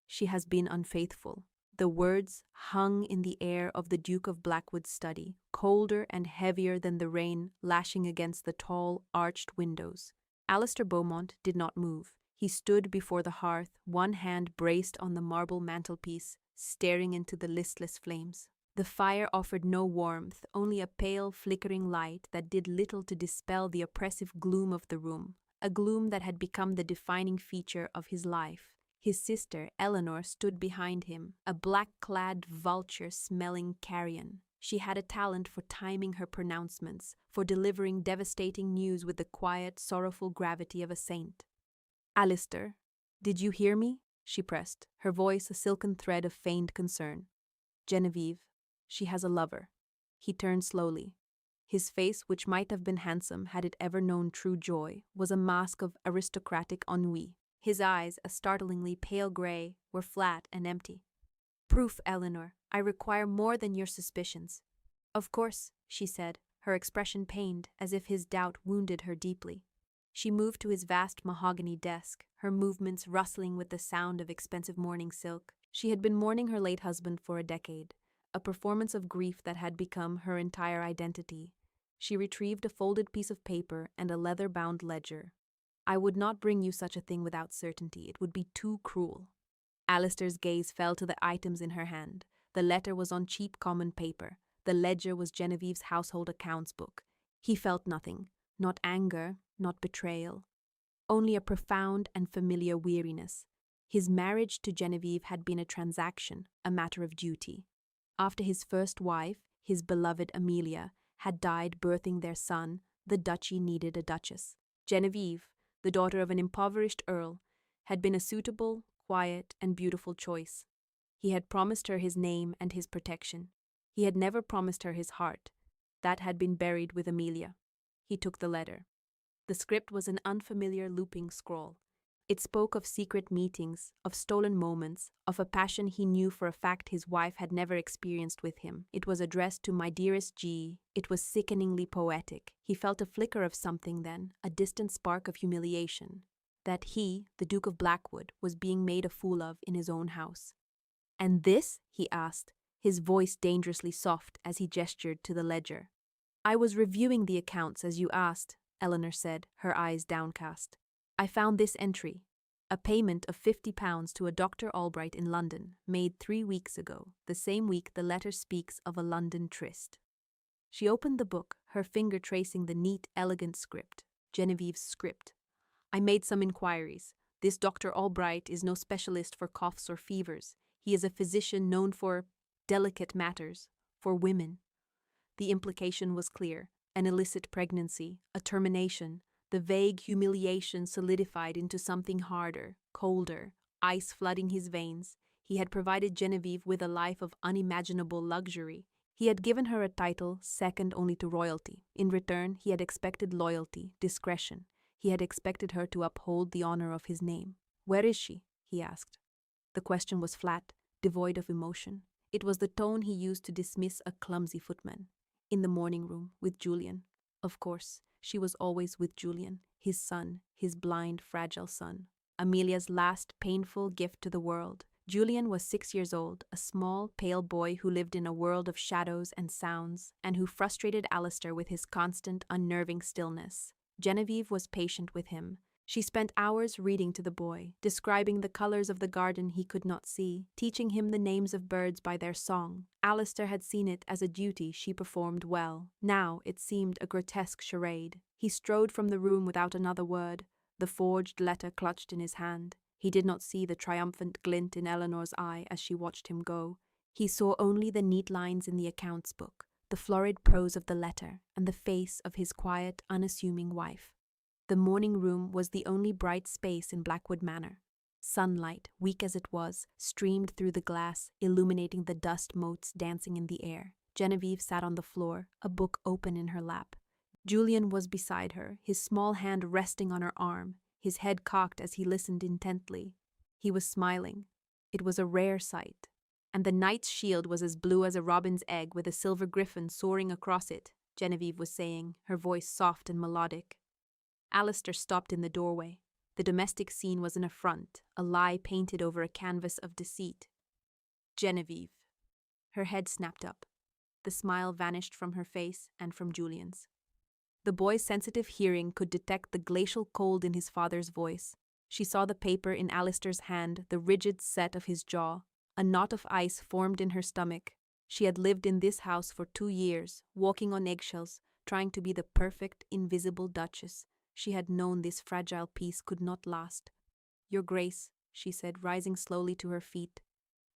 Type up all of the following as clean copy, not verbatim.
She has been unfaithful. The words hung in the air of the Duke of Blackwood's study, colder and heavier than the rain lashing against the tall, arched windows. Alistair Beaumont did not move. He stood before the hearth, one hand braced on the marble mantelpiece, staring into the listless flames. The fire offered no warmth, only a pale, flickering light that did little to dispel the oppressive gloom of the room, a gloom that had become the defining feature of his life. His sister, Eleanor, stood behind him, a black-clad vulture-smelling carrion. She had a talent for timing her pronouncements, for delivering devastating news with the quiet, sorrowful gravity of a saint. "Alistair, did you hear me?" she pressed, her voice a silken thread of feigned concern. "Genevieve, she has a lover." He turned slowly. His face, which might have been handsome had it ever known true joy, was a mask of aristocratic ennui. His eyes, a startlingly pale gray, were flat and empty. "Proof, Eleanor. I require more than your suspicions." "Of course," she said, her expression pained, as if his doubt wounded her deeply. She moved to his vast mahogany desk, her movements rustling with the sound of expensive mourning silk. She had been mourning her late husband for a decade, a performance of grief that had become her entire identity. She retrieved a folded piece of paper and a leather-bound ledger. "I would not bring you such a thing without certainty. It would be too cruel." Alistair's gaze fell to the items in her hand. The letter was on cheap common paper. The ledger was Genevieve's household accounts book. He felt nothing, not anger, not betrayal, only a profound and familiar weariness. His marriage to Genevieve had been a transaction, a matter of duty. After his first wife, his beloved Amelia, had died birthing their son, the duchy needed a duchess. Genevieve, the daughter of an impoverished earl, had been a suitable, quiet, and beautiful choice. He had promised her his name and his protection. He had never promised her his heart. That had been buried with Amelia. He took the letter. The script was an unfamiliar looping scroll. It spoke of secret meetings, of stolen moments, of a passion he knew for a fact his wife had never experienced with him. It was addressed to "My dearest G." It was sickeningly poetic. He felt a flicker of something then, a distant spark of humiliation, that he, the Duke of Blackwood, was being made a fool of in his own house. "And this?" he asked, his voice dangerously soft as he gestured to the ledger. "I was reviewing the accounts as you asked," Eleanor said, her eyes downcast. "I found this entry, a payment of £50 to a Dr. Albright in London, made 3 weeks ago, the same week the letter speaks of a London tryst." She opened the book, her finger tracing the neat, elegant script, Genevieve's script. "I made some inquiries. This Dr. Albright is no specialist for coughs or fevers. He is a physician known for delicate matters, for women." The implication was clear: an illicit pregnancy, a termination. The vague humiliation solidified into something harder, colder, ice flooding his veins. He had provided Genevieve with a life of unimaginable luxury. He had given her a title second only to royalty. In return, he had expected loyalty, discretion. He had expected her to uphold the honor of his name. "Where is she?" he asked. The question was flat, devoid of emotion. It was the tone he used to dismiss a clumsy footman. "In the morning room, with Julian." Of course, she was always with Julian, his son, his blind, fragile son. Amelia's last painful gift to the world. Julian was 6 years old, a small, pale boy who lived in a world of shadows and sounds, and who frustrated Alistair with his constant, unnerving stillness. Genevieve was patient with him. She spent hours reading to the boy, describing the colors of the garden he could not see, teaching him the names of birds by their song. Alistair had seen it as a duty she performed well. Now it seemed a grotesque charade. He strode from the room without another word, the forged letter clutched in his hand. He did not see the triumphant glint in Eleanor's eye as she watched him go. He saw only the neat lines in the accounts book, the florid prose of the letter, and the face of his quiet, unassuming wife. The morning room was the only bright space in Blackwood Manor. Sunlight, weak as it was, streamed through the glass, illuminating the dust motes dancing in the air. Genevieve sat on the floor, a book open in her lap. Julian was beside her, his small hand resting on her arm, his head cocked as he listened intently. He was smiling. It was a rare sight. And the knight's shield was as blue as a robin's egg with a silver griffin soaring across it, Genevieve was saying, her voice soft and melodic. Alistair stopped in the doorway. The domestic scene was an affront, a lie painted over a canvas of deceit. Genevieve. Her head snapped up. The smile vanished from her face and from Julian's. The boy's sensitive hearing could detect the glacial cold in his father's voice. She saw the paper in Alistair's hand, the rigid set of his jaw. A knot of ice formed in her stomach. She had lived in this house for 2 years, walking on eggshells, trying to be the perfect, invisible duchess. She had known this fragile peace could not last. "Your Grace," she said, rising slowly to her feet.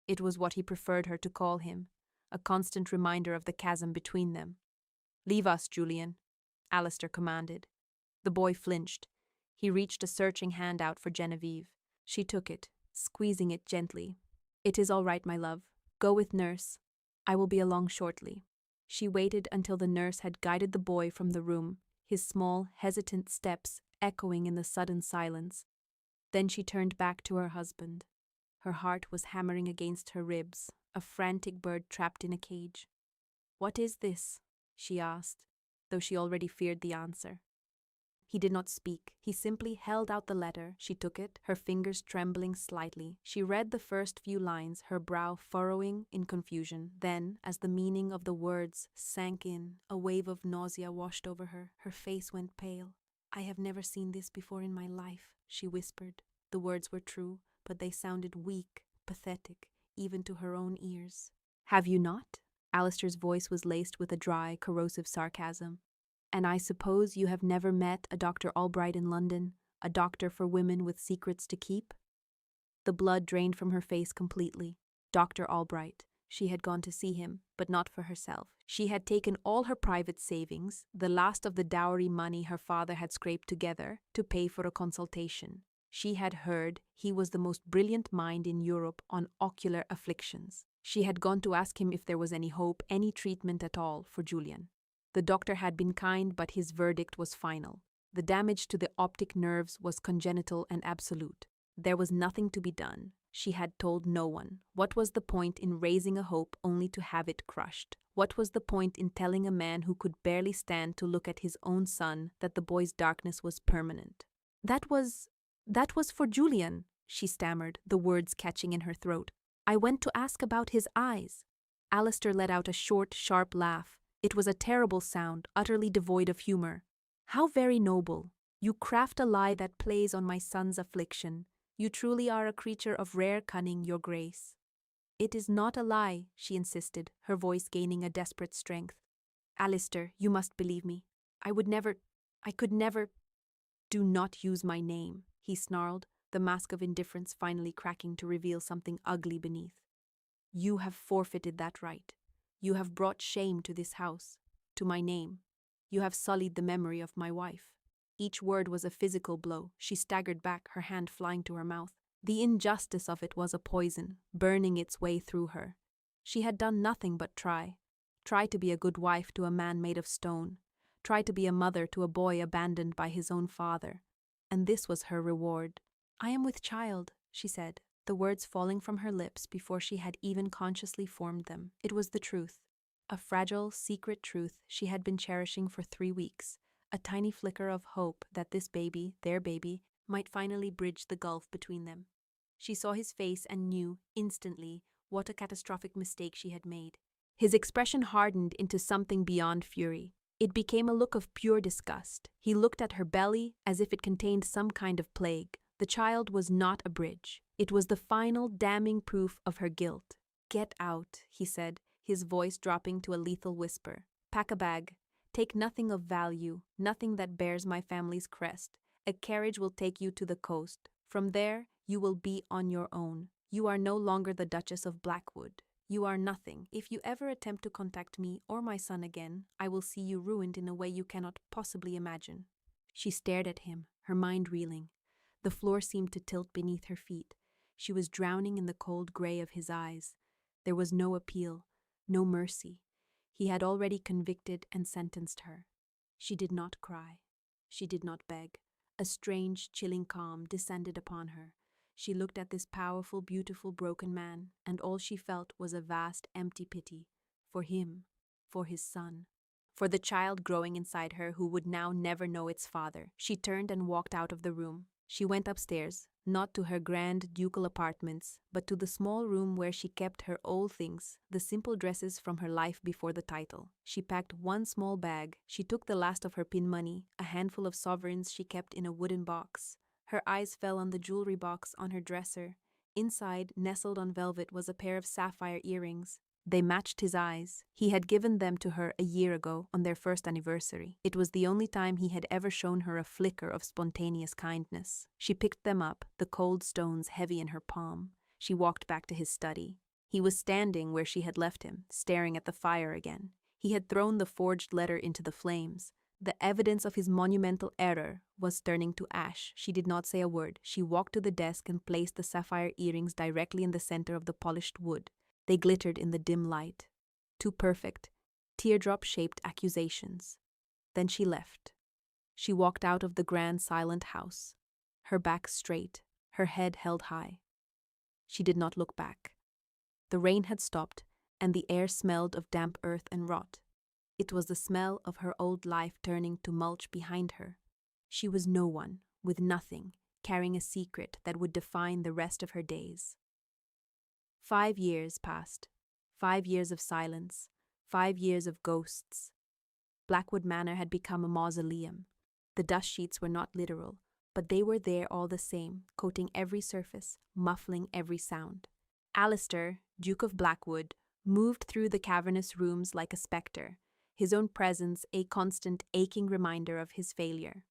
It was what he preferred her to call him, a constant reminder of the chasm between them. "Leave us, Julian," Alistair commanded. The boy flinched. He reached a searching hand out for Genevieve. She took it, squeezing it gently. "It is all right, my love. Go with nurse. I will be along shortly." She waited until the nurse had guided the boy from the room, his small, hesitant steps echoing in the sudden silence. Then she turned back to her husband. Her heart was hammering against her ribs, a frantic bird trapped in a cage. "What is this?" she asked, though she already feared the answer. He did not speak. He simply held out the letter. She took it, her fingers trembling slightly. She read the first few lines, her brow furrowing in confusion. Then, as the meaning of the words sank in, a wave of nausea washed over her. Her face went pale. "I have never seen this before in my life," she whispered. The words were true, but they sounded weak, pathetic, even to her own ears. "Have you not?" Alistair's voice was laced with a dry, corrosive sarcasm. "And I suppose you have never met a Dr. Albright in London, a doctor for women with secrets to keep?" The blood drained from her face completely. Dr. Albright. She had gone to see him, but not for herself. She had taken all her private savings, the last of the dowry money her father had scraped together, to pay for a consultation. She had heard he was the most brilliant mind in Europe on ocular afflictions. She had gone to ask him if there was any hope, any treatment at all, for Julian. The doctor had been kind, but his verdict was final. The damage to the optic nerves was congenital and absolute. There was nothing to be done. She had told no one. What was the point in raising a hope only to have it crushed? What was the point in telling a man who could barely stand to look at his own son that the boy's darkness was permanent? That was for Julian," she stammered, the words catching in her throat. "I went to ask about his eyes." Alistair let out a short, sharp laugh. It was a terrible sound, utterly devoid of humor. "How very noble. You craft a lie that plays on my son's affliction. You truly are a creature of rare cunning, Your Grace." "It is not a lie," she insisted, her voice gaining a desperate strength. "Alistair, you must believe me. I could never— "Do not use my name," he snarled, the mask of indifference finally cracking to reveal something ugly beneath. "You have forfeited that right. You have brought shame to this house, to my name. You have sullied the memory of my wife." Each word was a physical blow. She staggered back, her hand flying to her mouth. The injustice of it was a poison, burning its way through her. She had done nothing but try. Try to be a good wife to a man made of stone. Try to be a mother to a boy abandoned by his own father. And this was her reward. "I am with child," she said, the words falling from her lips before she had even consciously formed them. It was the truth. A fragile, secret truth she had been cherishing for 3 weeks. A tiny flicker of hope that this baby, their baby, might finally bridge the gulf between them. She saw his face and knew, instantly, what a catastrophic mistake she had made. His expression hardened into something beyond fury. It became a look of pure disgust. He looked at her belly as if it contained some kind of plague. The child was not a bridge. It was the final damning proof of her guilt. "Get out," he said, his voice dropping to a lethal whisper. "Pack a bag. Take nothing of value, nothing that bears my family's crest. A carriage will take you to the coast. From there, you will be on your own. You are no longer the Duchess of Blackwood. You are nothing. If you ever attempt to contact me or my son again, I will see you ruined in a way you cannot possibly imagine." She stared at him, her mind reeling. The floor seemed to tilt beneath her feet. She was drowning in the cold gray of his eyes. There was no appeal, no mercy. He had already convicted and sentenced her. She did not cry. She did not beg. A strange, chilling calm descended upon her. She looked at this powerful, beautiful, broken man, and all she felt was a vast, empty pity. For him, for his son, for the child growing inside her who would now never know its father. She turned and walked out of the room. She went upstairs, not to her grand ducal apartments, but to the small room where she kept her old things, the simple dresses from her life before the title. She packed one small bag. She took the last of her pin money, a handful of sovereigns she kept in a wooden box. Her eyes fell on the jewelry box on her dresser. Inside, nestled on velvet, was a pair of sapphire earrings. They matched his eyes. He had given them to her a year ago, on their first anniversary. It was the only time he had ever shown her a flicker of spontaneous kindness. She picked them up, the cold stones heavy in her palm. She walked back to his study. He was standing where she had left him, staring at the fire again. He had thrown the forged letter into the flames. The evidence of his monumental error was turning to ash. She did not say a word. She walked to the desk and placed the sapphire earrings directly in the center of the polished wood. They glittered in the dim light. Two perfect, teardrop-shaped accusations. Then she left. She walked out of the grand silent house, her back straight, her head held high. She did not look back. The rain had stopped, and the air smelled of damp earth and rot. It was the smell of her old life turning to mulch behind her. She was no one, with nothing, carrying a secret that would define the rest of her days. 5 years passed. 5 years of silence. 5 years of ghosts. Blackwood Manor had become a mausoleum. The dust sheets were not literal, but they were there all the same, coating every surface, muffling every sound. Alistair, Duke of Blackwood, moved through the cavernous rooms like a spectre, his own presence a constant, aching reminder of his failure.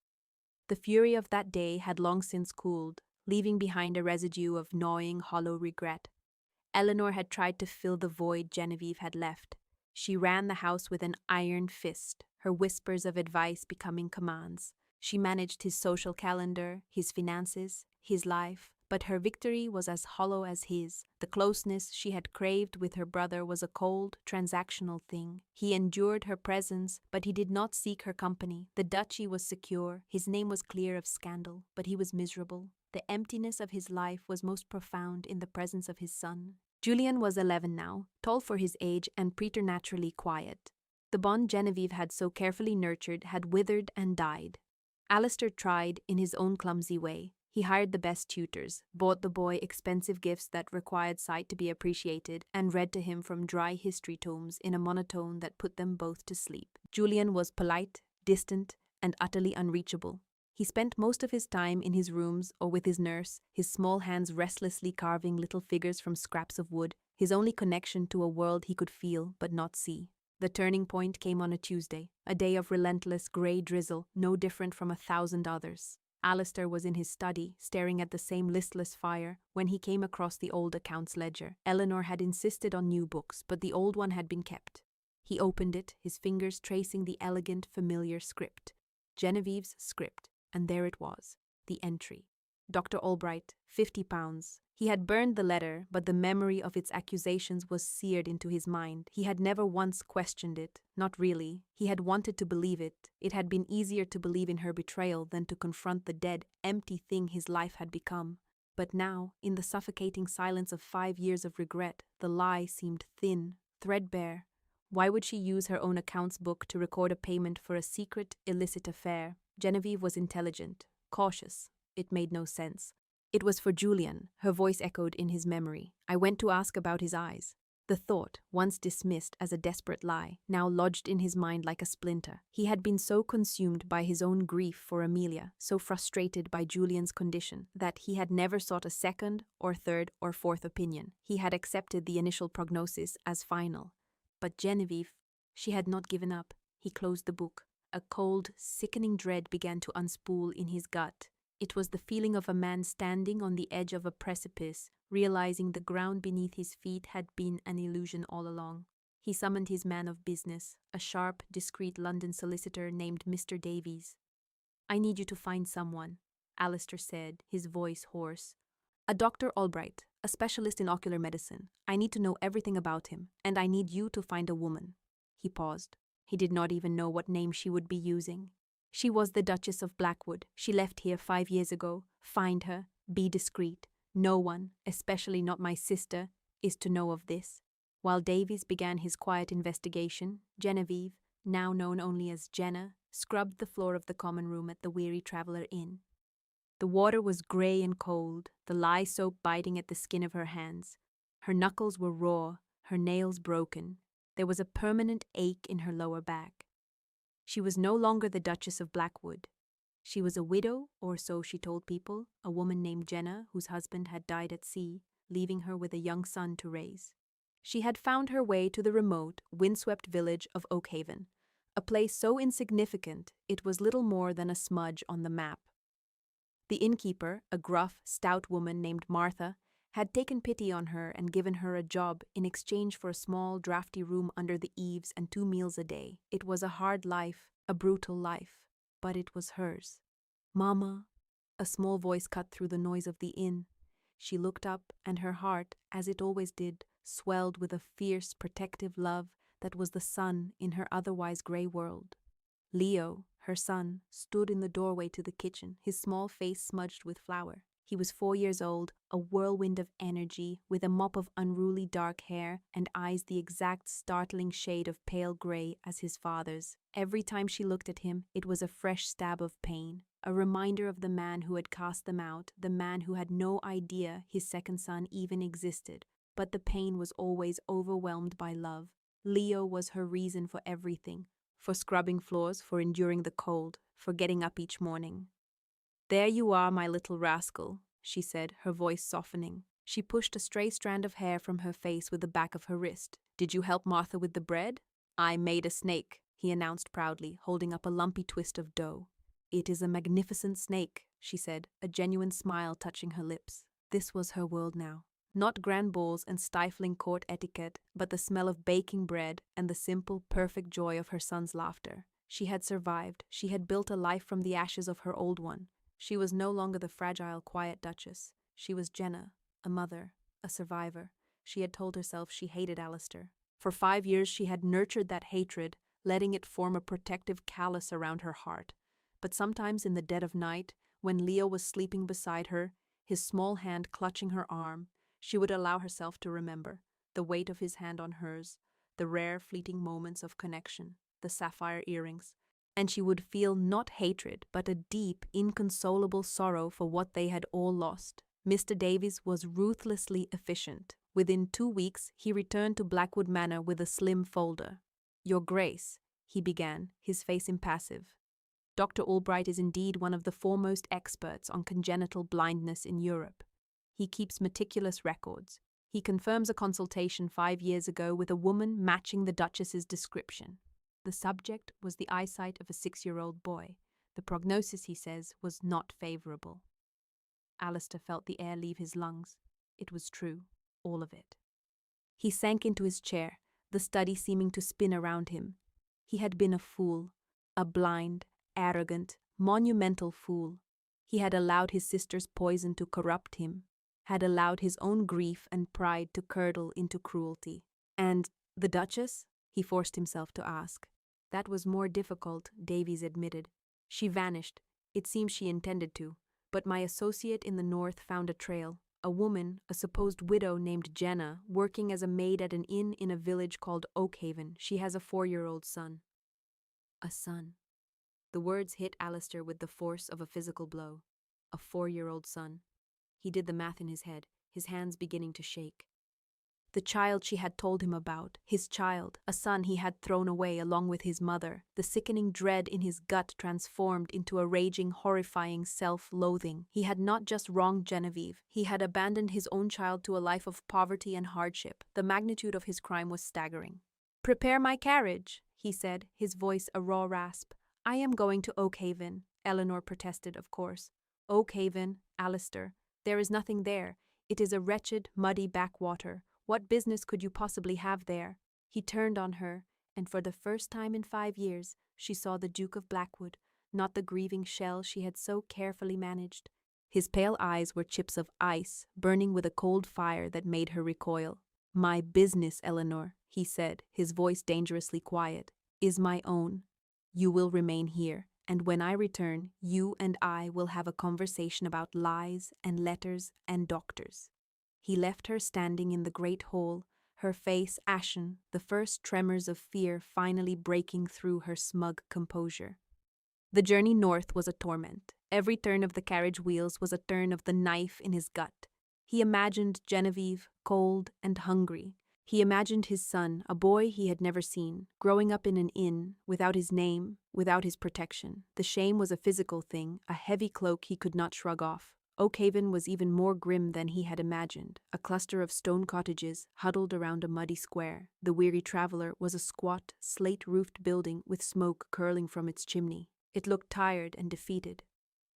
The fury of that day had long since cooled, leaving behind a residue of gnawing, hollow regret. Eleanor had tried to fill the void Genevieve had left. She ran the house with an iron fist, her whispers of advice becoming commands. She managed his social calendar, his finances, his life, but her victory was as hollow as his. The closeness she had craved with her brother was a cold, transactional thing. He endured her presence, but he did not seek her company. The duchy was secure, his name was clear of scandal, but he was miserable. The emptiness of his life was most profound in the presence of his son. Julian was 11 now, tall for his age and preternaturally quiet. The bond Genevieve had so carefully nurtured had withered and died. Alistair tried in his own clumsy way. He hired the best tutors, bought the boy expensive gifts that required sight to be appreciated, and read to him from dry history tomes in a monotone that put them both to sleep. Julian was polite, distant, and utterly unreachable. He spent most of his time in his rooms or with his nurse, his small hands restlessly carving little figures from scraps of wood, his only connection to a world he could feel but not see. The turning point came on a Tuesday, a day of relentless grey drizzle, no different from 1,000 others. Alistair was in his study, staring at the same listless fire, when he came across the old accounts ledger. Eleanor had insisted on new books, but the old one had been kept. He opened it, his fingers tracing the elegant, familiar script. Genevieve's script. And there it was, the entry. Dr. Albright, £50. He had burned the letter, but the memory of its accusations was seared into his mind. He had never once questioned it, not really. He had wanted to believe it. It had been easier to believe in her betrayal than to confront the dead, empty thing his life had become. But now, in the suffocating silence of 5 years of regret, the lie seemed thin, threadbare. Why would she use her own accounts book to record a payment for a secret, illicit affair? Genevieve was intelligent, cautious. It made no sense. It was for Julian, her voice echoed in his memory. I went to ask about his eyes. The thought, once dismissed as a desperate lie, now lodged in his mind like a splinter. He had been so consumed by his own grief for Amelia, so frustrated by Julian's condition, that he had never sought a second or third or fourth opinion. He had accepted the initial prognosis as final. But Genevieve, she had not given up. He closed the book. A cold, sickening dread began to unspool in his gut. It was the feeling of a man standing on the edge of a precipice, realizing the ground beneath his feet had been an illusion all along. He summoned his man of business, a sharp, discreet London solicitor named Mr. Davies. I need you to find someone, Alistair said, his voice hoarse. A Dr. Albright, a specialist in ocular medicine. I need to know everything about him, and I need you to find a woman. He paused. He did not even know what name she would be using. She was the Duchess of Blackwood. She left here 5 years ago. Find her. Be discreet. No one, especially not my sister, is to know of this. While Davies began his quiet investigation, Genevieve, now known only as Jenna, scrubbed the floor of the common room at the Weary Traveller Inn. The water was grey and cold, the lye soap biting at the skin of her hands. Her knuckles were raw, her nails broken. There was a permanent ache in her lower back. She was no longer the Duchess of Blackwood. She was a widow, or so she told people, a woman named Jenna whose husband had died at sea, leaving her with a young son to raise. She had found her way to the remote, windswept village of Oakhaven, a place so insignificant it was little more than a smudge on the map. The innkeeper, a gruff, stout woman named Martha, had taken pity on her and given her a job in exchange for a small, drafty room under the eaves and 2 meals a day. It was a hard life, a brutal life, but it was hers. "Mama," a small voice cut through the noise of the inn. She looked up, and her heart, as it always did, swelled with a fierce, protective love that was the sun in her otherwise grey world. Leo, her son, stood in the doorway to the kitchen, his small face smudged with flour. He was 4 years old, a whirlwind of energy, with a mop of unruly dark hair and eyes the exact startling shade of pale grey as his father's. Every time she looked at him, it was a fresh stab of pain, a reminder of the man who had cast them out, the man who had no idea his second son even existed. But the pain was always overwhelmed by love. Leo was her reason for everything, for scrubbing floors, for enduring the cold, for getting up each morning. "There you are, my little rascal," she said, her voice softening. She pushed a stray strand of hair from her face with the back of her wrist. "Did you help Martha with the bread?" "I made a snake," he announced proudly, holding up a lumpy twist of dough. "It is a magnificent snake," she said, a genuine smile touching her lips. This was her world now. Not grand balls and stifling court etiquette, but the smell of baking bread and the simple, perfect joy of her son's laughter. She had survived. She had built a life from the ashes of her old one. She was no longer the fragile, quiet Duchess. She was Jenna, a mother, a survivor. She had told herself she hated Alistair. For 5 years she had nurtured that hatred, letting it form a protective callus around her heart. But sometimes in the dead of night, when Leo was sleeping beside her, his small hand clutching her arm, she would allow herself to remember the weight of his hand on hers, the rare fleeting moments of connection, the sapphire earrings, and she would feel not hatred but a deep, inconsolable sorrow for what they had all lost. Mr. Davies was ruthlessly efficient. Within 2 weeks, he returned to Blackwood Manor with a slim folder. "Your Grace," he began, his face impassive. "Dr. Albright is indeed one of the foremost experts on congenital blindness in Europe. He keeps meticulous records. He confirms a consultation 5 years ago with a woman matching the Duchess's description. The subject was the eyesight of a 6-year-old boy. The prognosis, he says, was not favourable." Alistair felt the air leave his lungs. It was true, all of it. He sank into his chair, the study seeming to spin around him. He had been a fool, a blind, arrogant, monumental fool. He had allowed his sister's poison to corrupt him, had allowed his own grief and pride to curdle into cruelty. And the Duchess? He forced himself to ask. That was more difficult, Davies admitted. She vanished. It seems she intended to. But my associate in the north found a trail. A woman, a supposed widow named Jenna, working as a maid at an inn in a village called Oakhaven. She has a 4-year-old son. A son. The words hit Alistair with the force of a physical blow. A 4-year-old son. He did the math in his head, his hands beginning to shake. The child she had told him about, his child, a son he had thrown away along with his mother, the sickening dread in his gut transformed into a raging, horrifying self-loathing. He had not just wronged Genevieve, he had abandoned his own child to a life of poverty and hardship. The magnitude of his crime was staggering. "Prepare my carriage," he said, his voice a raw rasp. "I am going to Oakhaven," Eleanor protested, of course. "Oakhaven, Alistair. There is nothing there. It is a wretched, muddy backwater. What business could you possibly have there?" He turned on her, and for the first time in 5 years, she saw the Duke of Blackwood, not the grieving shell she had so carefully managed. His pale eyes were chips of ice, burning with a cold fire that made her recoil. "My business, Eleanor," he said, his voice dangerously quiet, "is my own. You will remain here, and when I return, you and I will have a conversation about lies and letters and doctors." He left her standing in the great hall, her face ashen, the first tremors of fear finally breaking through her smug composure. The journey north was a torment. Every turn of the carriage wheels was a turn of the knife in his gut. He imagined Genevieve, cold and hungry. He imagined his son, a boy he had never seen, growing up in an inn, without his name, without his protection. The shame was a physical thing, a heavy cloak he could not shrug off. Oakhaven was even more grim than he had imagined, a cluster of stone cottages huddled around a muddy square. The weary traveler was a squat, slate-roofed building with smoke curling from its chimney. It looked tired and defeated.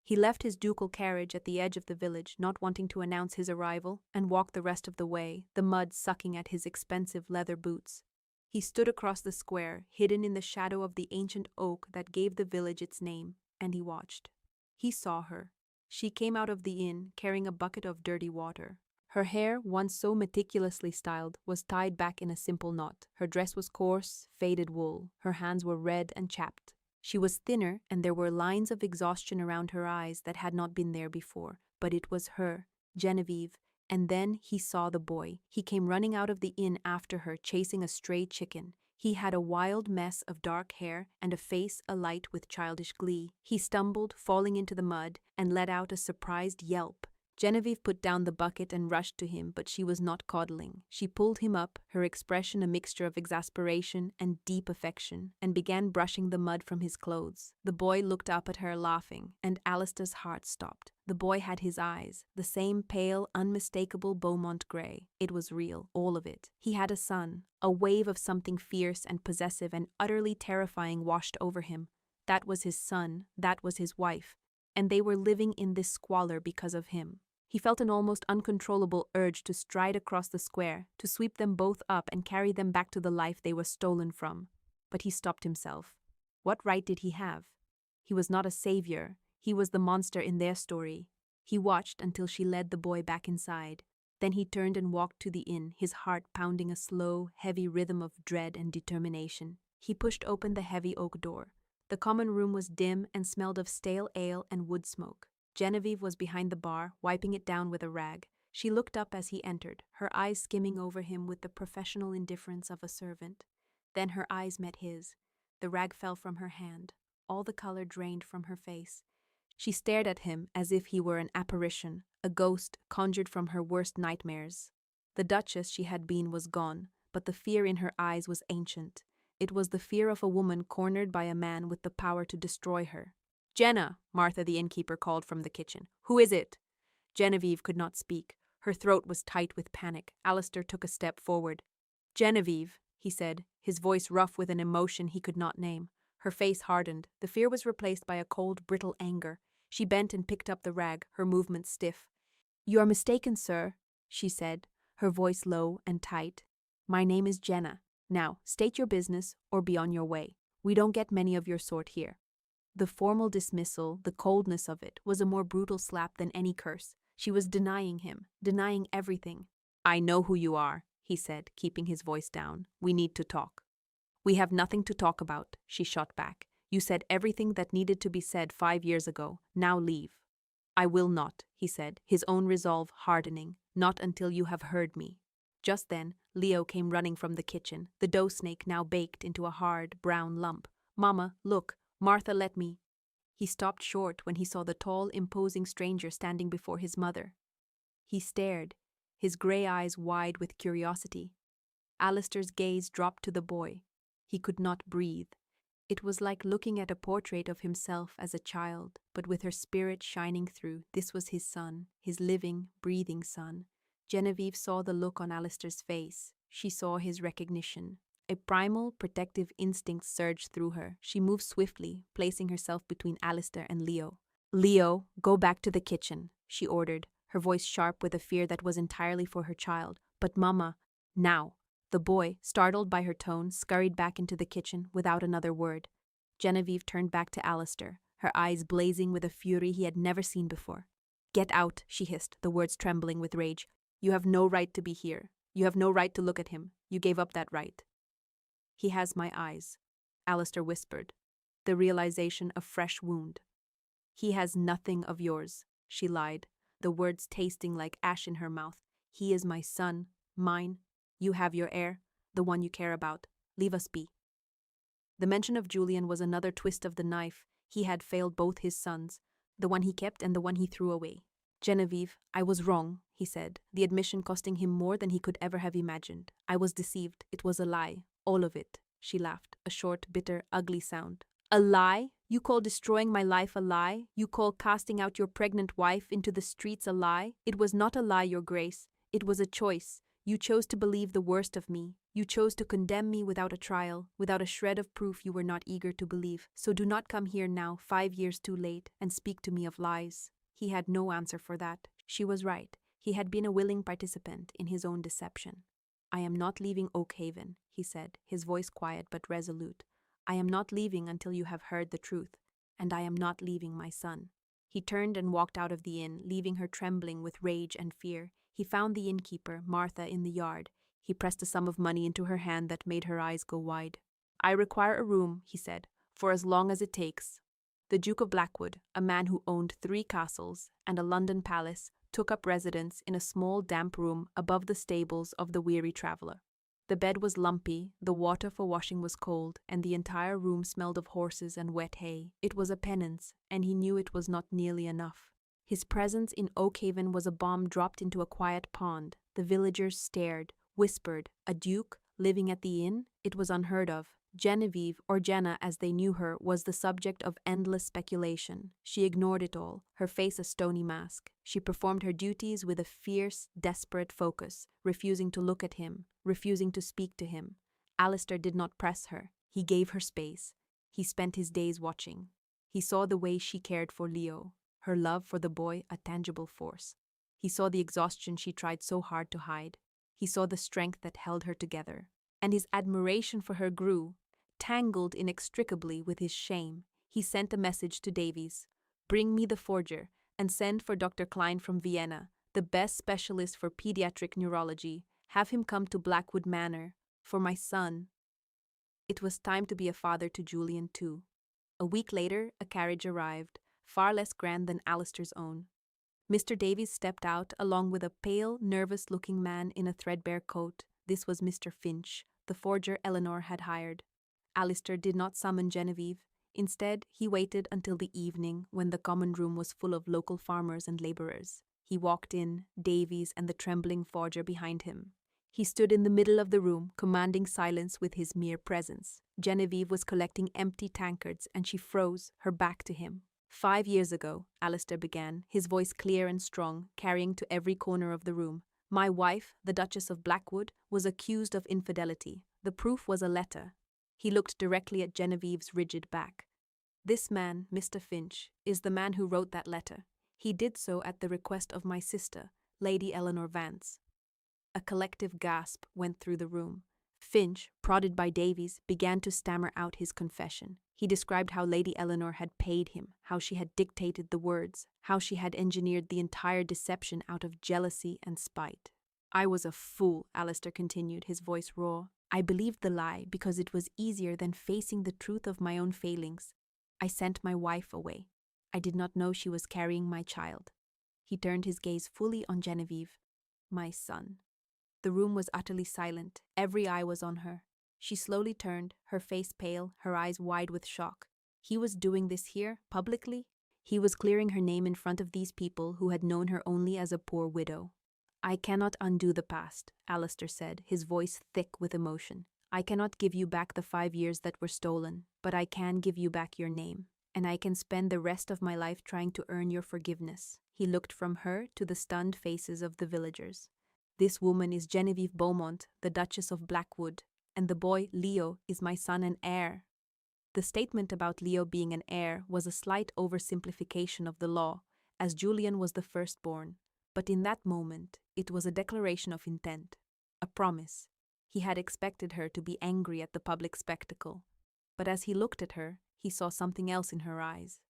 He left his ducal carriage at the edge of the village, not wanting to announce his arrival, and walked the rest of the way, the mud sucking at his expensive leather boots. He stood across the square, hidden in the shadow of the ancient oak that gave the village its name, and he watched. He saw her. She came out of the inn, carrying a bucket of dirty water. Her hair, once so meticulously styled, was tied back in a simple knot. Her dress was coarse, faded wool. Her hands were red and chapped. She was thinner, and there were lines of exhaustion around her eyes that had not been there before. But it was her, Genevieve, and then he saw the boy. He came running out of the inn after her, chasing a stray chicken. He had a wild mess of dark hair and a face alight with childish glee. He stumbled, falling into the mud, and let out a surprised yelp. Genevieve put down the bucket and rushed to him, but she was not coddling. She pulled him up, her expression a mixture of exasperation and deep affection, and began brushing the mud from his clothes. The boy looked up at her laughing, and Alistair's heart stopped. The boy had his eyes, the same pale, unmistakable Beaumont grey. It was real, all of it. He had a son. A wave of something fierce and possessive and utterly terrifying washed over him. That was his son, that was his wife, and they were living in this squalor because of him. He felt an almost uncontrollable urge to stride across the square, to sweep them both up and carry them back to the life they were stolen from. But he stopped himself. What right did he have? He was not a savior. He was the monster in their story. He watched until she led the boy back inside. Then he turned and walked to the inn, his heart pounding a slow, heavy rhythm of dread and determination. He pushed open the heavy oak door. The common room was dim and smelled of stale ale and wood smoke. Genevieve was behind the bar, wiping it down with a rag. She looked up as he entered, her eyes skimming over him with the professional indifference of a servant. Then her eyes met his. The rag fell from her hand. All the color drained from her face. She stared at him as if he were an apparition, a ghost conjured from her worst nightmares. The duchess she had been was gone, but the fear in her eyes was ancient. It was the fear of a woman cornered by a man with the power to destroy her. "Jenna," Martha the innkeeper called from the kitchen. "Who is it?" Genevieve could not speak. Her throat was tight with panic. Alistair took a step forward. "Genevieve," he said, his voice rough with an emotion he could not name. Her face hardened. The fear was replaced by a cold, brittle anger. She bent and picked up the rag, her movements stiff. "You are mistaken, sir," she said, her voice low and tight. "My name is Jenna. Now, state your business or be on your way. We don't get many of your sort here." The formal dismissal, the coldness of it, was a more brutal slap than any curse. She was denying him, denying everything. "I know who you are," he said, keeping his voice down. "We need to talk." "We have nothing to talk about," she shot back. "You said everything that needed to be said 5 years ago. Now leave." "I will not," he said, his own resolve hardening. "Not until you have heard me." Just then, Leo came running from the kitchen, the dough snake now baked into a hard, brown lump. "Mama, look. Martha, let me." He stopped short when he saw the tall, imposing stranger standing before his mother. He stared, his grey eyes wide with curiosity. Alistair's gaze dropped to the boy. He could not breathe. It was like looking at a portrait of himself as a child, but with her spirit shining through. This was his son, his living, breathing son. Genevieve saw the look on Alistair's face. She saw his recognition. A primal, protective instinct surged through her. She moved swiftly, placing herself between Alistair and Leo. "Leo, go back to the kitchen," she ordered, her voice sharp with a fear that was entirely for her child. "But Mama, now." The boy, startled by her tone, scurried back into the kitchen without another word. Genevieve turned back to Alistair, her eyes blazing with a fury he had never seen before. "Get out," she hissed, the words trembling with rage. "You have no right to be here. You have no right to look at him. You gave up that right." "He has my eyes," Alistair whispered, the realization a fresh wound. "He has nothing of yours," she lied, the words tasting like ash in her mouth. "He is my son, mine. You have your heir, the one you care about. Leave us be." The mention of Julian was another twist of the knife. He had failed both his sons. the one he kept and the one he threw away. Genevieve, I was wrong, he said, the admission costing him more than he could ever have imagined. I was deceived. It was a lie. All of it. She laughed, a short, bitter, ugly sound. A lie? You call destroying my life a lie? You call casting out your pregnant wife into the streets a lie? It was not a lie, Your Grace. It was a choice. You chose to believe the worst of me. You chose to condemn me without a trial, without a shred of proof you were not eager to believe. So do not come here now, 5 years too late, and speak to me of lies. He had no answer for that. She was right. He had been a willing participant in his own deception. I am not leaving Oakhaven, he said, his voice quiet but resolute. I am not leaving until you have heard the truth, and I am not leaving my son. He turned and walked out of the inn, leaving her trembling with rage and fear. He found the innkeeper, Martha, in the yard. He pressed a sum of money into her hand that made her eyes go wide. I require a room, he said, for as long as it takes. The Duke of Blackwood, a man who owned 3 castles and a London palace, took up residence in a small damp room above the stables of the weary traveller. The bed was lumpy, the water for washing was cold, and the entire room smelled of horses and wet hay. It was a penance, and he knew it was not nearly enough. His presence in Oakhaven was a bomb dropped into a quiet pond. The villagers stared, whispered. A duke living at the inn? It was unheard of. Genevieve, or Jenna as they knew her, was the subject of endless speculation. She ignored it all, her face a stony mask. She performed her duties with a fierce, desperate focus, refusing to look at him, refusing to speak to him. Alistair did not press her. He gave her space. He spent his days watching. He saw the way she cared for Leo, her love for the boy a tangible force. He saw the exhaustion she tried so hard to hide. He saw the strength that held her together. And his admiration for her grew, tangled inextricably with his shame. He sent a message to Davies. Bring me the forger, and send for Dr. Klein from Vienna, the best specialist for pediatric neurology. Have him come to Blackwood Manor, for my son. It was time to be a father to Julian too. A week later, a carriage arrived, far less grand than Alistair's own. Mr. Davies stepped out, along with a pale, nervous-looking man in a threadbare coat. This was Mr. Finch, the forger Eleanor had hired. Alistair did not summon Genevieve. Instead, he waited until the evening, when the common room was full of local farmers and labourers. He walked in, Davies and the trembling forger behind him. He stood in the middle of the room, commanding silence with his mere presence. Genevieve was collecting empty tankards, and she froze, her back to him. 5 years ago, Alistair began, his voice clear and strong, carrying to every corner of the room. My wife, the Duchess of Blackwood, was accused of infidelity. The proof was a letter. He looked directly at Genevieve's rigid back. This man, Mr. Finch, is the man who wrote that letter. He did so at the request of my sister, Lady Eleanor Vance. A collective gasp went through the room. Finch, prodded by Davies, began to stammer out his confession. He described how Lady Eleanor had paid him, how she had dictated the words, how she had engineered the entire deception out of jealousy and spite. I was a fool, Alistair continued, his voice raw. I believed the lie because it was easier than facing the truth of my own failings. I sent my wife away. I did not know she was carrying my child. He turned his gaze fully on Genevieve. My son. The room was utterly silent. Every eye was on her. She slowly turned, her face pale, her eyes wide with shock. He was doing this here, publicly? He was clearing her name in front of these people who had known her only as a poor widow. I cannot undo the past, Alistair said, his voice thick with emotion. I cannot give you back the 5 years that were stolen, but I can give you back your name, and I can spend the rest of my life trying to earn your forgiveness. He looked from her to the stunned faces of the villagers. This woman is Genevieve Beaumont, the Duchess of Blackwood, and the boy, Leo, is my son and heir. The statement about Leo being an heir was a slight oversimplification of the law, as Julian was the firstborn. But in that moment, it was a declaration of intent, a promise. He had expected her to be angry at the public spectacle, but as he looked at her, he saw something else in her eyes.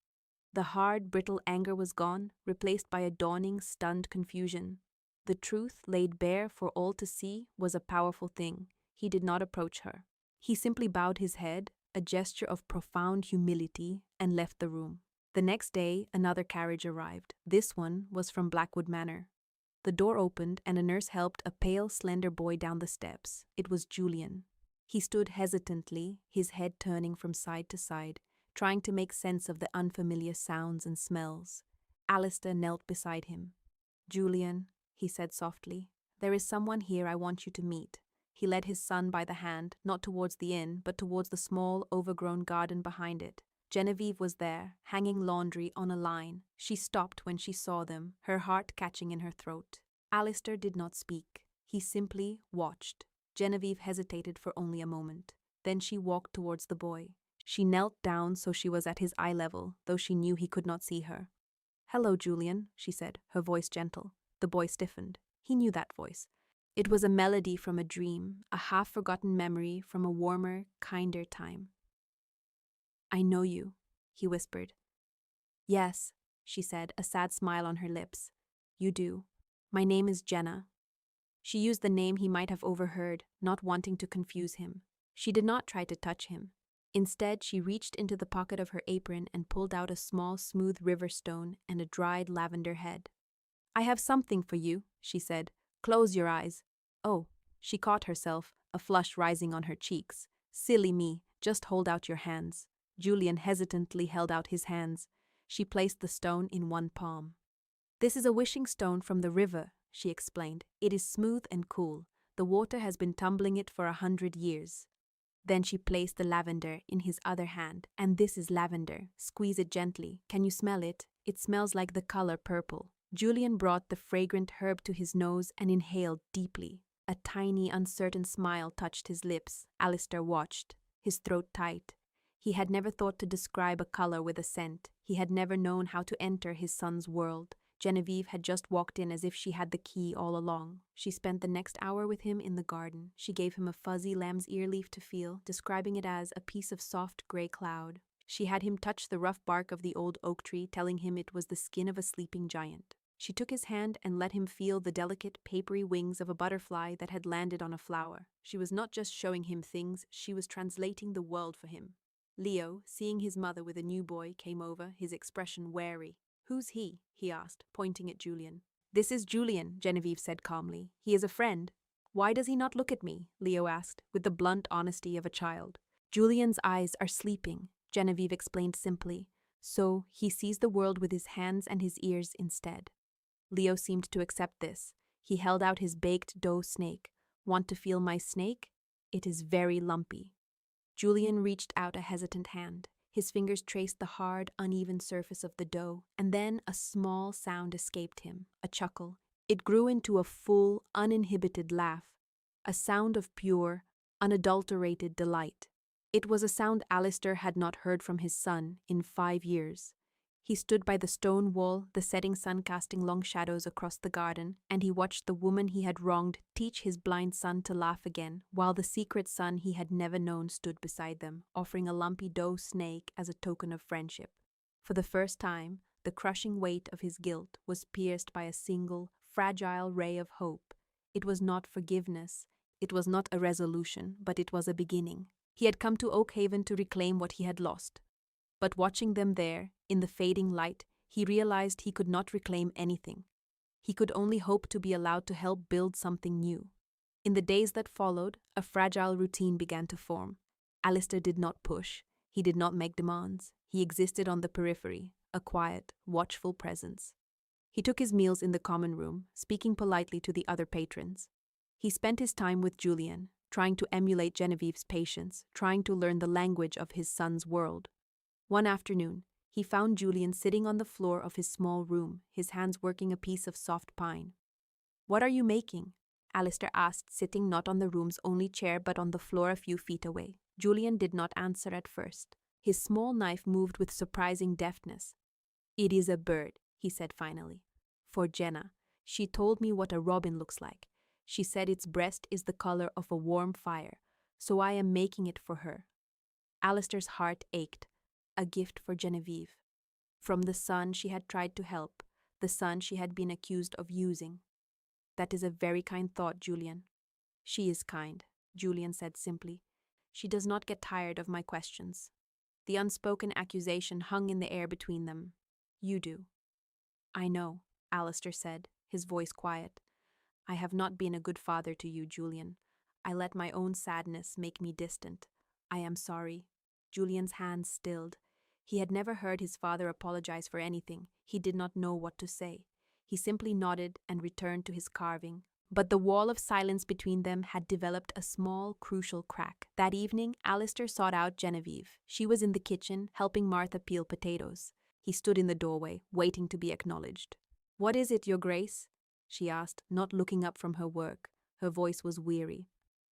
The hard, brittle anger was gone, replaced by a dawning, stunned confusion. The truth, laid bare for all to see, was a powerful thing. He did not approach her. He simply bowed his head, a gesture of profound humility, and left the room. The next day, another carriage arrived. This one was from Blackwood Manor. The door opened, and a nurse helped a pale, slender boy down the steps. It was Julian. He stood hesitantly, his head turning from side to side, trying to make sense of the unfamiliar sounds and smells. Alistair knelt beside him. "Julian," he said softly, "there is someone here I want you to meet." He led his son by the hand, not towards the inn, but towards the small, overgrown garden behind it. Genevieve was there, hanging laundry on a line. She stopped when she saw them, her heart catching in her throat. Alistair did not speak. He simply watched. Genevieve hesitated for only a moment. Then she walked towards the boy. She knelt down so she was at his eye level, though she knew he could not see her. "Hello, Julian," she said, her voice gentle. The boy stiffened. He knew that voice. It was a melody from a dream, a half-forgotten memory from a warmer, kinder time. "I know you," he whispered. "Yes," she said, a sad smile on her lips. "You do. My name is Jenna." She used the name he might have overheard, not wanting to confuse him. She did not try to touch him. Instead, she reached into the pocket of her apron and pulled out a small, smooth river stone and a dried lavender head. "I have something for you," she said. "Close your eyes." "Oh," she caught herself, a flush rising on her cheeks. "Silly me, just hold out your hands." Julian hesitantly held out his hands. She placed the stone in one palm. "This is a wishing stone from the river," she explained. "It is smooth and cool. The water has been tumbling it for 100 years. Then she placed the lavender in his other hand. "And this is lavender. Squeeze it gently. Can you smell it? It smells like the color purple." Julian brought the fragrant herb to his nose and inhaled deeply. A tiny, uncertain smile touched his lips. Alistair watched, his throat tight. He had never thought to describe a color with a scent. He had never known how to enter his son's world. Genevieve had just walked in as if she had the key all along. She spent the next hour with him in the garden. She gave him a fuzzy lamb's ear leaf to feel, describing it as a piece of soft gray cloud. She had him touch the rough bark of the old oak tree, telling him it was the skin of a sleeping giant. She took his hand and let him feel the delicate, papery wings of a butterfly that had landed on a flower. She was not just showing him things, she was translating the world for him. Leo, seeing his mother with a new boy, came over, his expression wary. "Who's he?" he asked, pointing at Julian. "This is Julian," Genevieve said calmly. "He is a friend." "Why does he not look at me?" Leo asked, with the blunt honesty of a child. "Julian's eyes are sleeping," Genevieve explained simply. "So he sees the world with his hands and his ears instead." Leo seemed to accept this. He held out his baked dough snake. "Want to feel my snake? It is very lumpy." Julian reached out a hesitant hand. His fingers traced the hard, uneven surface of the dough, and then a small sound escaped him, a chuckle. It grew into a full, uninhibited laugh, a sound of pure, unadulterated delight. It was a sound Alistair had not heard from his son in 5 years. He stood by the stone wall, the setting sun casting long shadows across the garden, and he watched the woman he had wronged teach his blind son to laugh again, while the secret son he had never known stood beside them, offering a lumpy dough snake as a token of friendship. For the first time, the crushing weight of his guilt was pierced by a single, fragile ray of hope. It was not forgiveness, it was not a resolution, but it was a beginning. He had come to Oakhaven to reclaim what he had lost. But watching them there, in the fading light, he realized he could not reclaim anything. He could only hope to be allowed to help build something new. In the days that followed, a fragile routine began to form. Alistair did not push. He did not make demands. He existed on the periphery, a quiet, watchful presence. He took his meals in the common room, speaking politely to the other patrons. He spent his time with Julian, trying to emulate Genevieve's patience, trying to learn the language of his son's world. One afternoon, he found Julian sitting on the floor of his small room, his hands working a piece of soft pine. "What are you making?" Alistair asked, sitting not on the room's only chair but on the floor a few feet away. Julian did not answer at first. His small knife moved with surprising deftness. "It is a bird," he said finally. "For Jenna. She told me what a robin looks like. She said its breast is the color of a warm fire, so I am making it for her." Alistair's heart ached. A gift for Genevieve. From the son she had tried to help, the son she had been accused of using. "That is a very kind thought, Julian." "She is kind," Julian said simply. "She does not get tired of my questions." The unspoken accusation hung in the air between them. "You do." "I know," Alistair said, his voice quiet. "I have not been a good father to you, Julian. I let my own sadness make me distant. I am sorry." Julian's hands stilled. He had never heard his father apologize for anything. He did not know what to say. He simply nodded and returned to his carving. But the wall of silence between them had developed a small, crucial crack. That evening, Alistair sought out Genevieve. She was in the kitchen, helping Martha peel potatoes. He stood in the doorway, waiting to be acknowledged. "What is it, Your Grace?" she asked, not looking up from her work. Her voice was weary.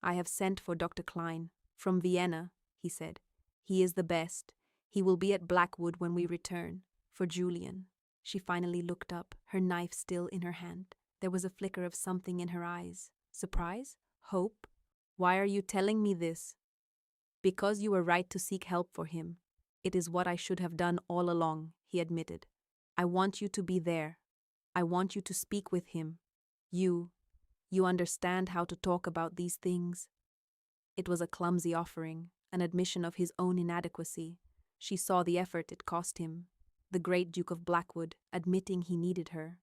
"I have sent for Dr. Klein. From Vienna," he said. "He is the best. He will be at Blackwood when we return. For Julian." She finally looked up, her knife still in her hand. There was a flicker of something in her eyes. Surprise? Hope? "Why are you telling me this?" "Because you were right to seek help for him. It is what I should have done all along," he admitted. "I want you to be there. I want you to speak with him. You understand how to talk about these things." It was a clumsy offering, an admission of his own inadequacy. She saw the effort it cost him. The great Duke of Blackwood, admitting he needed her.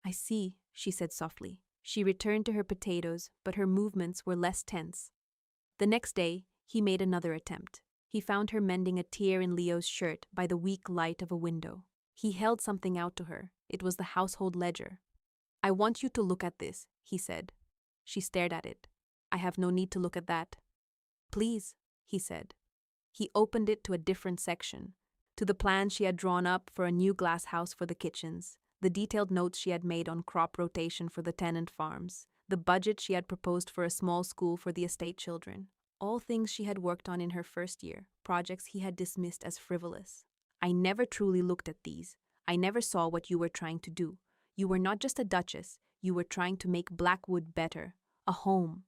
"I see," she said softly. She returned to her potatoes, but her movements were less tense. The next day, he made another attempt. He found her mending a tear in Leo's shirt by the weak light of a window. He held something out to her. It was the household ledger. "I want you to look at this," he said. She stared at it. "I have no need to look at that." "Please," he said. He opened it to a different section, to the plans she had drawn up for a new glass house for the kitchens, the detailed notes she had made on crop rotation for the tenant farms, the budget she had proposed for a small school for the estate children. All things she had worked on in her first year, projects he had dismissed as frivolous. "I never truly looked at these. I never saw what you were trying to do. You were not just a duchess, you were trying to make Blackwood better, a home."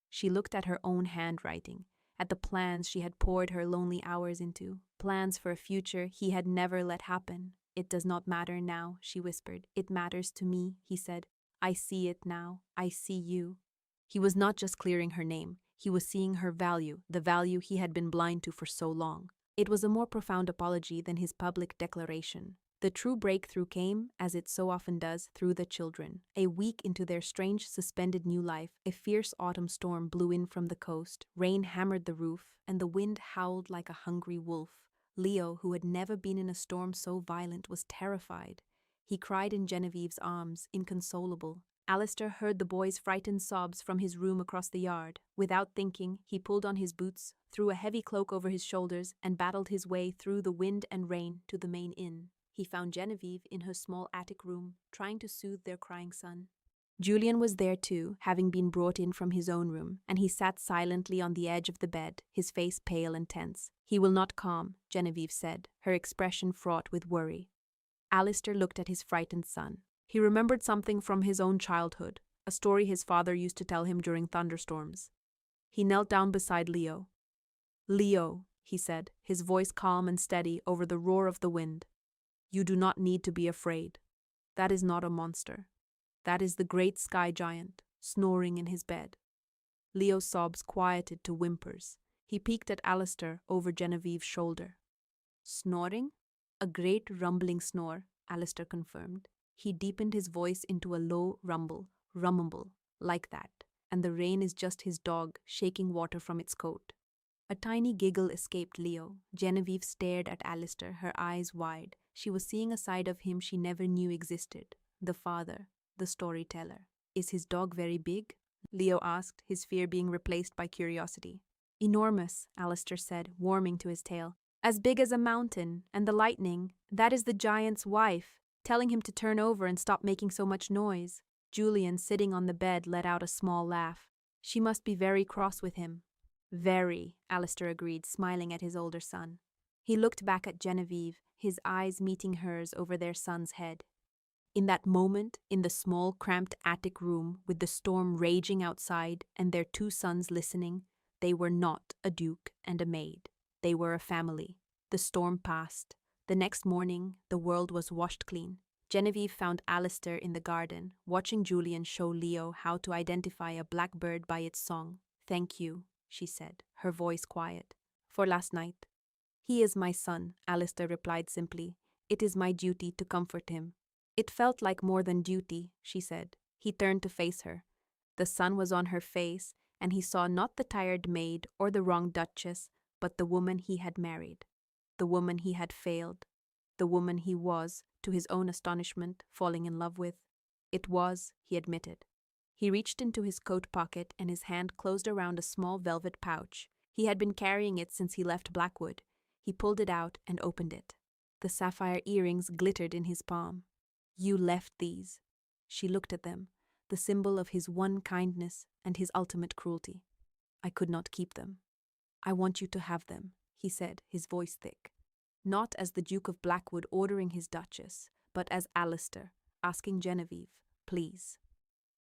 She looked at her own handwriting, at the plans she had poured her lonely hours into, plans for a future he had never let happen. "It does not matter now," she whispered. "It matters to me," he said. "I see it now. I see you." He was not just clearing her name. He was seeing her value, the value he had been blind to for so long. It was a more profound apology than his public declaration. The true breakthrough came, as it so often does, through the children. A week into their strange, suspended new life, a fierce autumn storm blew in from the coast, rain hammered the roof, and the wind howled like a hungry wolf. Leo, who had never been in a storm so violent, was terrified. He cried in Genevieve's arms, inconsolable. Alistair heard the boy's frightened sobs from his room across the yard. Without thinking, he pulled on his boots, threw a heavy cloak over his shoulders, and battled his way through the wind and rain to the main inn. He found Genevieve in her small attic room, trying to soothe their crying son. Julian was there too, having been brought in from his own room, and he sat silently on the edge of the bed, his face pale and tense. "He will not calm," Genevieve said, her expression fraught with worry. Alistair looked at his frightened son. He remembered something from his own childhood, a story his father used to tell him during thunderstorms. He knelt down beside Leo. "Leo," he said, his voice calm and steady over the roar of the wind. "You do not need to be afraid. That is not a monster. That is the great sky giant, snoring in his bed." Leo's sobs quieted to whimpers. He peeked at Alistair over Genevieve's shoulder. "Snoring?" "A great rumbling snore," Alistair confirmed. He deepened his voice into a low rumble, like that, and the rain is just his dog shaking water from its coat. A tiny giggle escaped Leo. Genevieve stared at Alistair, her eyes wide. She was seeing a side of him she never knew existed. The father, the storyteller. "Is his dog very big?" Leo asked, his fear being replaced by curiosity. "Enormous," Alistair said, warming to his tale. "As big as a mountain, and the lightning, that is the giant's wife, telling him to turn over and stop making so much noise." Julian, sitting on the bed, let out a small laugh. "She must be very cross with him." "Very," Alistair agreed, smiling at his older son. He looked back at Genevieve, his eyes meeting hers over their son's head. In that moment, in the small, cramped attic room, with the storm raging outside and their two sons listening, they were not a duke and a maid. They were a family. The storm passed. The next morning, the world was washed clean. Genevieve found Alistair in the garden, watching Julian show Leo how to identify a blackbird by its song. "Thank you," she said, her voice quiet, "for last night." "He is my son," Alistair replied simply. "It is my duty to comfort him." "It felt like more than duty," she said. He turned to face her. The sun was on her face, and he saw not the tired maid or the wrong duchess, but the woman he had married. the woman he had failed, the woman he was, to his own astonishment, falling in love with. It was, he admitted. He reached into his coat pocket and his hand closed around a small velvet pouch. He had been carrying it since he left Blackwood. He pulled it out and opened it. The sapphire earrings glittered in his palm. You left these. She looked at them, the symbol of his one kindness and his ultimate cruelty. I could not keep them. I want you to have them, he said, his voice thick. Not as the Duke of Blackwood ordering his Duchess, but as Alistair, asking Genevieve, please.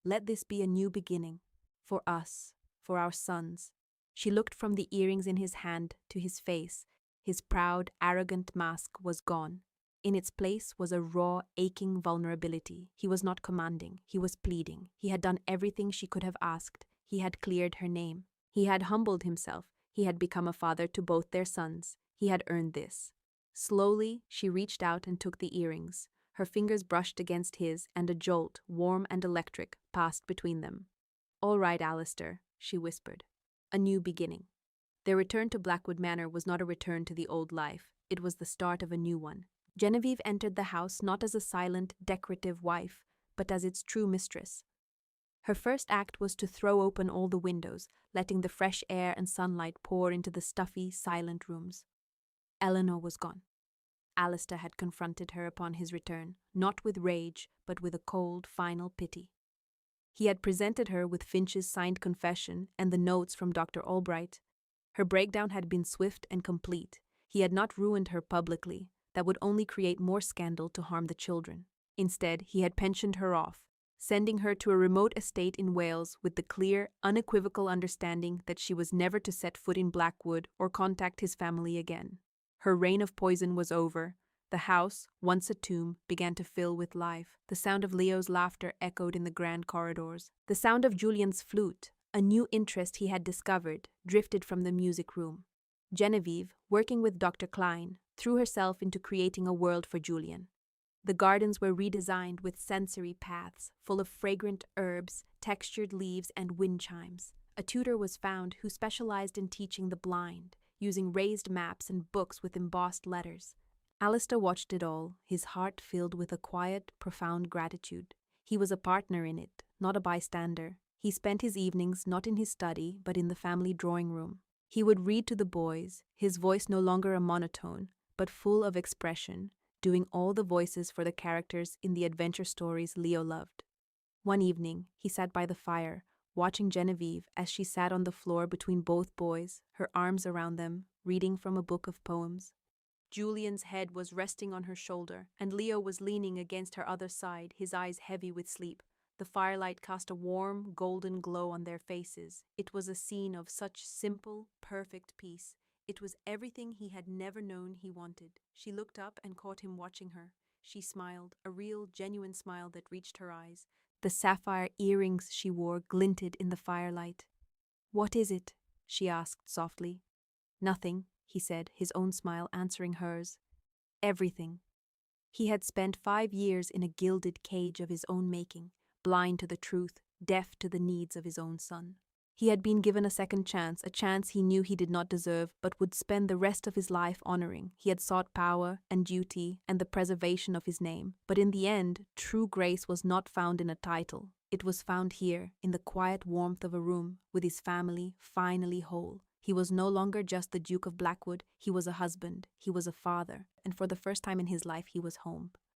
Let this be a new beginning. For us, for our sons. She looked from the earrings in his hand to his face. His proud, arrogant mask was gone. In its place was a raw, aching vulnerability. He was not commanding, he was pleading. He had done everything she could have asked. He had cleared her name. He had humbled himself. He had become a father to both their sons. He had earned this. Slowly, she reached out and took the earrings. Her fingers brushed against his, and a jolt, warm and electric, passed between them. All right, Alistair, she whispered. A new beginning. Their return to Blackwood Manor was not a return to the old life. It was the start of a new one. Genevieve entered the house not as a silent, decorative wife, but as its true mistress. Her first act was to throw open all the windows, letting the fresh air and sunlight pour into the stuffy, silent rooms. Eleanor was gone. Alistair had confronted her upon his return, not with rage, but with a cold, final pity. He had presented her with Finch's signed confession and the notes from Dr. Albright. Her breakdown had been swift and complete. He had not ruined her publicly. That would only create more scandal to harm the children. Instead, he had pensioned her off, sending her to a remote estate in Wales with the clear, unequivocal understanding that she was never to set foot in Blackwood or contact his family again. Her reign of poison was over. The house, once a tomb, began to fill with life. The sound of Leo's laughter echoed in the grand corridors. The sound of Julian's flute, a new interest he had discovered, drifted from the music room. Genevieve, working with Dr. Klein, threw herself into creating a world for Julian. The gardens were redesigned with sensory paths, full of fragrant herbs, textured leaves, and wind chimes. A tutor was found who specialized in teaching the blind, using raised maps and books with embossed letters. Alistair watched it all, his heart filled with a quiet, profound gratitude. He was a partner in it, not a bystander. He spent his evenings not in his study, but in the family drawing room. He would read to the boys, his voice no longer a monotone, but full of expression, doing all the voices for the characters in the adventure stories Leo loved. One evening, he sat by the fire, watching Genevieve as she sat on the floor between both boys, her arms around them, reading from a book of poems. Julian's head was resting on her shoulder, and Leo was leaning against her other side, his eyes heavy with sleep. The firelight cast a warm, golden glow on their faces. It was a scene of such simple, perfect peace. It was everything he had never known he wanted. She looked up and caught him watching her. She smiled, a real, genuine smile that reached her eyes. The sapphire earrings she wore glinted in the firelight. "What is it?" she asked softly. "Nothing," he said, his own smile answering hers. "Everything." He had spent 5 years in a gilded cage of his own making, blind to the truth, deaf to the needs of his own son. He had been given a second chance, a chance he knew he did not deserve, but would spend the rest of his life honoring. He had sought power and duty and the preservation of his name. But in the end, true grace was not found in a title. It was found here, in the quiet warmth of a room, with his family finally whole. He was no longer just the Duke of Blackwood, he was a husband, he was a father, and for the first time in his life he was home.